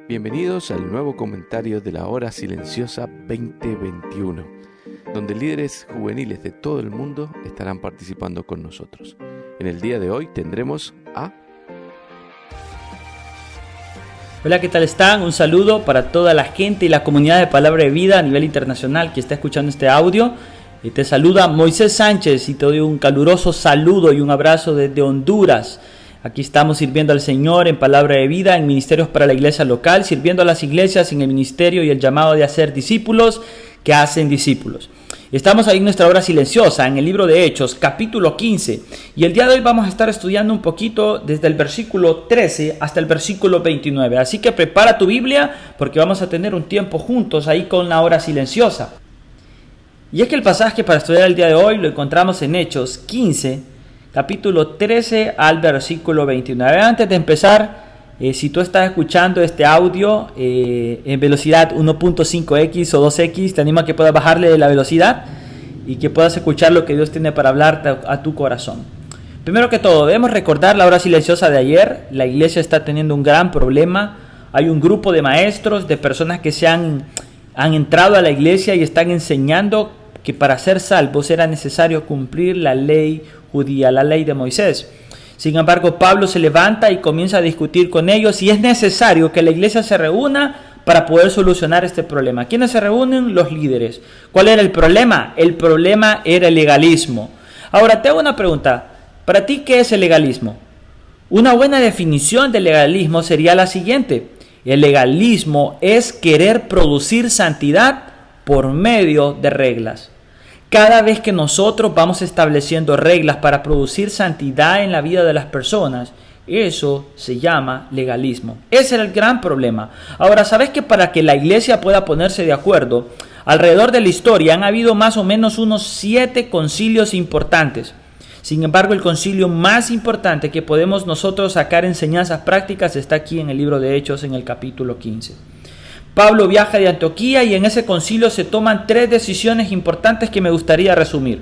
Bienvenidos al nuevo comentario de la Hora Silenciosa 2021, donde líderes juveniles de todo el mundo estarán participando con nosotros. En el día de hoy tendremos a... Hola, ¿qué tal están? Un saludo para toda la gente y la comunidad de Palabra de Vida a nivel internacional que está escuchando este audio. Te saluda Moisés Sánchez y te doy un caluroso saludo y un abrazo desde Honduras. Aquí estamos sirviendo al Señor en Palabra de Vida, en ministerios para la iglesia local, sirviendo a las iglesias en el ministerio y el llamado de hacer discípulos que hacen discípulos. Estamos ahí en nuestra hora silenciosa, en el libro de Hechos, capítulo 15. Y el día de hoy vamos a estar estudiando un poquito desde el versículo 13 hasta el versículo 29. Así que prepara tu Biblia porque vamos a tener un tiempo juntos ahí con la hora silenciosa. Y es que el pasaje para estudiar el día de hoy lo encontramos en Hechos 15, capítulo 13 al versículo 29. Antes de empezar, si tú estás escuchando este audio en velocidad 1.5x o 2x, te animo a que puedas bajarle la velocidad y que puedas escuchar lo que Dios tiene para hablarte a tu corazón. Primero que todo, debemos recordar la hora silenciosa de ayer. La iglesia está teniendo un gran problema. Hay un grupo de maestros, de personas que han entrado a la iglesia y están enseñando que para ser salvos era necesario cumplir la ley judía, la ley de Moisés. Sin embargo, Pablo se levanta y comienza a discutir con ellos y es necesario que la iglesia se reúna para poder solucionar este problema. ¿Quiénes se reúnen? Los líderes. ¿Cuál era el problema? El problema era el legalismo. Ahora, te hago una pregunta. ¿Para ti qué es el legalismo? Una buena definición del legalismo sería la siguiente. El legalismo es querer producir santidad por medio de reglas. Cada vez que nosotros vamos estableciendo reglas para producir santidad en la vida de las personas, eso se llama legalismo. Ese era el gran problema. Ahora, ¿sabes que para que la iglesia pueda ponerse de acuerdo, alrededor de la historia han habido más o menos unos 7 concilios importantes? Sin embargo, el concilio más importante que podemos nosotros sacar enseñanzas prácticas está aquí en el libro de Hechos, en el capítulo 15. Pablo viaja de Antioquía y en ese concilio se toman 3 decisiones importantes que me gustaría resumir.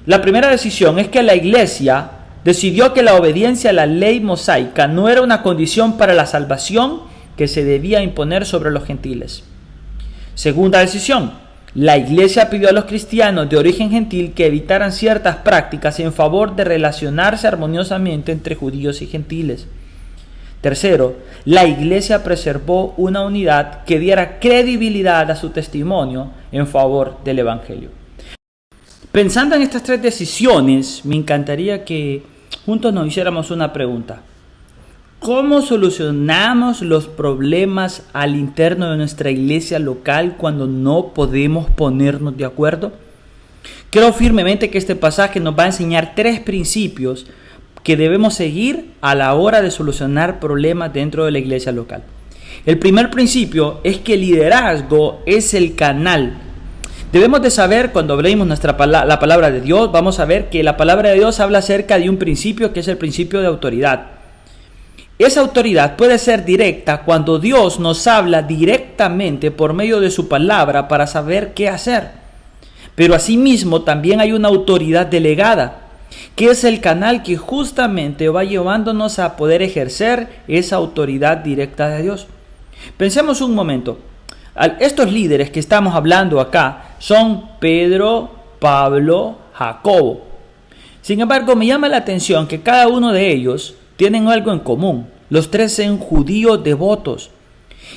La primera decisión es que la iglesia decidió que la obediencia a la ley mosaica no era una condición para la salvación que se debía imponer sobre los gentiles. Segunda decisión, la iglesia pidió a los cristianos de origen gentil que evitaran ciertas prácticas en favor de relacionarse armoniosamente entre judíos y gentiles. Tercero, la iglesia preservó una unidad que diera credibilidad a su testimonio en favor del evangelio. Pensando en estas 3 decisiones, me encantaría que juntos nos hiciéramos una pregunta. ¿Cómo solucionamos los problemas al interno de nuestra iglesia local cuando no podemos ponernos de acuerdo? Creo firmemente que este pasaje nos va a enseñar 3 principios que debemos seguir a la hora de solucionar problemas dentro de la iglesia local. El primer principio es que el liderazgo es el canal. Debemos de saber, cuando leemos la palabra de Dios, vamos a ver que la palabra de Dios habla acerca de un principio que es el principio de autoridad. Esa autoridad puede ser directa cuando Dios nos habla directamente por medio de su palabra para saber qué hacer. Pero asimismo también hay una autoridad delegada, que es el canal que justamente va llevándonos a poder ejercer esa autoridad directa de Dios. Pensemos un momento. Estos líderes que estamos hablando acá son Pedro, Pablo, Jacobo. Sin embargo, me llama la atención que cada uno de ellos tienen algo en común. Los 3 son judíos devotos.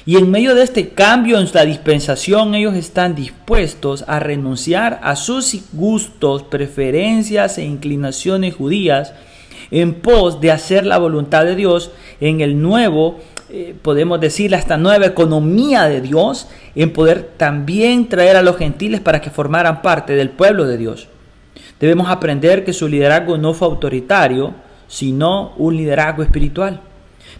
Y en medio de este cambio en la dispensación, ellos están dispuestos a renunciar a sus gustos, preferencias e inclinaciones judías en pos de hacer la voluntad de Dios en el nuevo, podemos decir, esta nueva economía de Dios, en poder también traer a los gentiles para que formaran parte del pueblo de Dios. Debemos aprender que su liderazgo no fue autoritario, sino un liderazgo espiritual.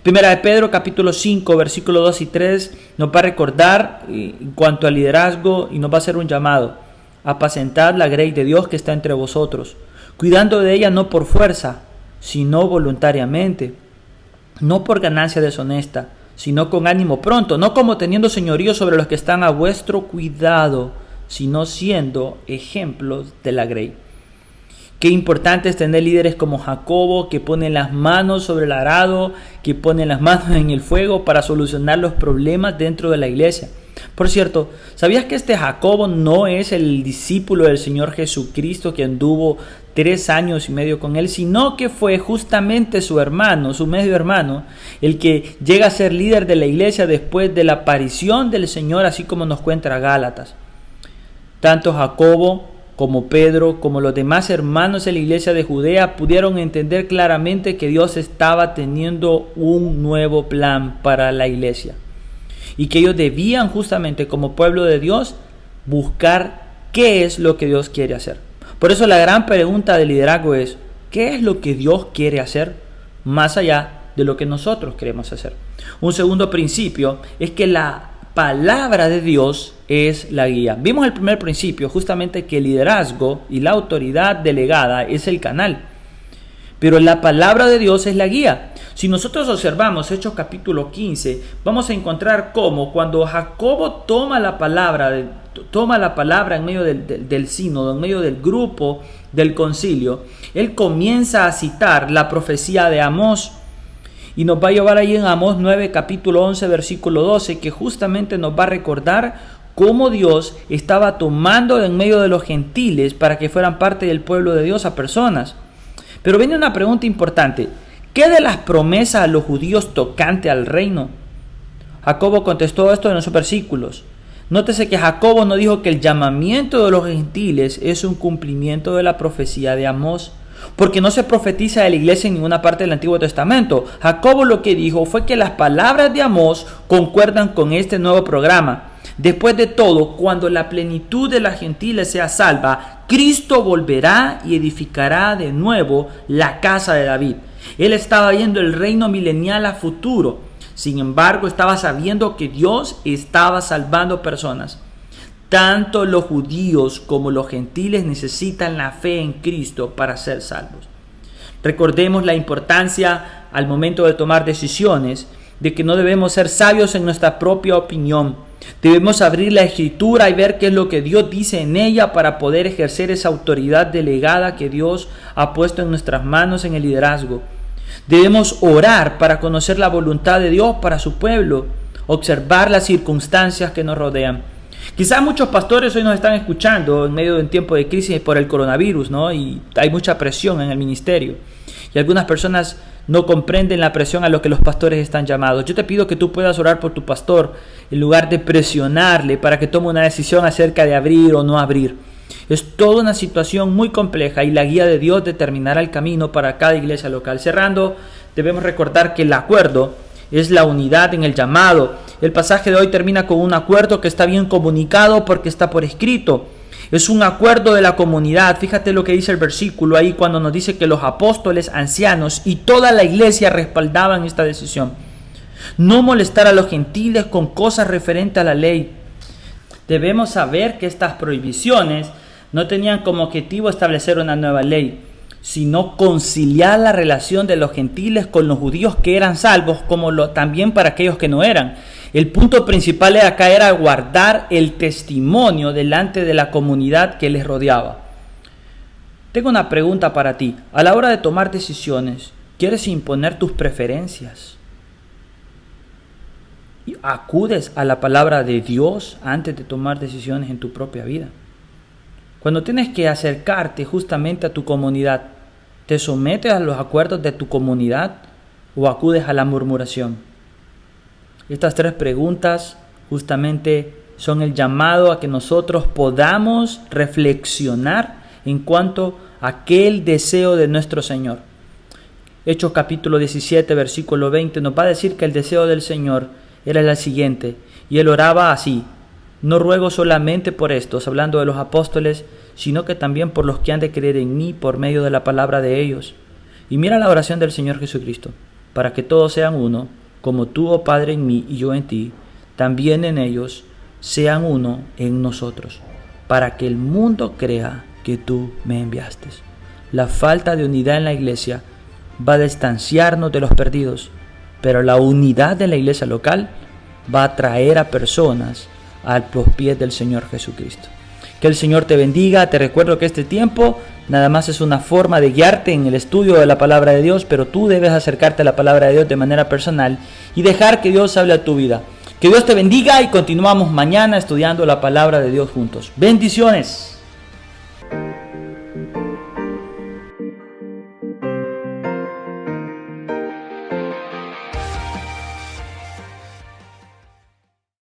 Primera de Pedro, capítulo 5, versículos 2 y 3, nos va a recordar en cuanto al liderazgo y nos va a hacer un llamado. Apacentad la grey de Dios que está entre vosotros, cuidando de ella no por fuerza, sino voluntariamente, no por ganancia deshonesta, sino con ánimo pronto, no como teniendo señorío sobre los que están a vuestro cuidado, sino siendo ejemplos de la grey. Qué importante es tener líderes como Jacobo, que ponen las manos sobre el arado, que ponen las manos en el fuego para solucionar los problemas dentro de la iglesia. Por cierto, ¿sabías que este Jacobo no es el discípulo del Señor Jesucristo que anduvo 3 años y medio con él, sino que fue justamente su hermano, su medio hermano, el que llega a ser líder de la iglesia después de la aparición del Señor, así como nos cuenta Gálatas? Tanto Jacobo como Pedro, como los demás hermanos de la iglesia de Judea, pudieron entender claramente que Dios estaba teniendo un nuevo plan para la iglesia y que ellos debían justamente como pueblo de Dios buscar qué es lo que Dios quiere hacer. Por eso la gran pregunta del liderazgo es: ¿qué es lo que Dios quiere hacer más allá de lo que nosotros queremos hacer? Un segundo principio es que la palabra de Dios es la guía. Vimos el primer principio, justamente que el liderazgo y la autoridad delegada es el canal, pero la palabra de Dios es la guía. Si nosotros observamos Hechos capítulo 15, vamos a encontrar cómo cuando Jacobo toma la palabra en medio del sínodo, en medio del grupo del concilio, él comienza a citar la profecía de Amós. Y nos va a llevar ahí en Amós 9, capítulo 11, versículo 12, que justamente nos va a recordar cómo Dios estaba tomando en medio de los gentiles para que fueran parte del pueblo de Dios a personas. Pero viene una pregunta importante: ¿qué de las promesas a los judíos tocante al reino? Jacobo contestó esto en esos versículos. Nótese que Jacobo no dijo que el llamamiento de los gentiles es un cumplimiento de la profecía de Amós, porque no se profetiza de la iglesia en ninguna parte del Antiguo Testamento. Jacobo lo que dijo fue que las palabras de Amós concuerdan con este nuevo programa. Después de todo, cuando la plenitud de las gentiles sea salva, Cristo volverá y edificará de nuevo la casa de David. Él estaba viendo el reino milenial a futuro. Sin embargo, estaba sabiendo que Dios estaba salvando personas. Tanto los judíos como los gentiles necesitan la fe en Cristo para ser salvos. Recordemos la importancia al momento de tomar decisiones de que no debemos ser sabios en nuestra propia opinión. Debemos abrir la Escritura y ver qué es lo que Dios dice en ella para poder ejercer esa autoridad delegada que Dios ha puesto en nuestras manos en el liderazgo. Debemos orar para conocer la voluntad de Dios para su pueblo, observar las circunstancias que nos rodean. Quizás muchos pastores hoy nos están escuchando en medio de un tiempo de crisis por el coronavirus, ¿no? Y hay mucha presión en el ministerio. Y algunas personas no comprenden la presión a lo que los pastores están llamados. Yo te pido que tú puedas orar por tu pastor en lugar de presionarle para que tome una decisión acerca de abrir o no abrir. Es toda una situación muy compleja y la guía de Dios determinará el camino para cada iglesia local. Cerrando, debemos recordar que el acuerdo es la unidad en el llamado. El pasaje de hoy termina con un acuerdo que está bien comunicado porque está por escrito. Es un acuerdo de la comunidad. Fíjate lo que dice el versículo ahí cuando nos dice que los apóstoles, ancianos y toda la iglesia respaldaban esta decisión. No molestar a los gentiles con cosas referentes a la ley. Debemos saber que estas prohibiciones no tenían como objetivo establecer una nueva ley, sino conciliar la relación de los gentiles con los judíos que eran salvos, como también para aquellos que no eran. El punto principal de acá era guardar el testimonio delante de la comunidad que les rodeaba. Tengo una pregunta para ti. A la hora de tomar decisiones, ¿quieres imponer tus preferencias? ¿Acudes a la palabra de Dios antes de tomar decisiones en tu propia vida? Cuando tienes que acercarte justamente a tu comunidad, ¿te sometes a los acuerdos de tu comunidad o acudes a la murmuración? Estas 3 preguntas justamente son el llamado a que nosotros podamos reflexionar en cuanto a aquel deseo de nuestro Señor. Hechos capítulo 17, versículo 20 nos va a decir que el deseo del Señor era el siguiente, y él oraba así: no ruego solamente por estos, hablando de los apóstoles, sino que también por los que han de creer en mí por medio de la palabra de ellos. Y mira la oración del Señor Jesucristo: para que todos sean uno, como tú, oh Padre, en mí y yo en ti, también en ellos sean uno en nosotros, para que el mundo crea que tú me enviaste. La falta de unidad en la iglesia va a distanciarnos de los perdidos, pero la unidad de la iglesia local va a traer a personas a los pies del Señor Jesucristo. Que el Señor te bendiga. Te recuerdo que este tiempo nada más es una forma de guiarte en el estudio de la palabra de Dios, pero tú debes acercarte a la palabra de Dios de manera personal y dejar que Dios hable a tu vida. Que Dios te bendiga y continuamos mañana estudiando la palabra de Dios juntos. Bendiciones.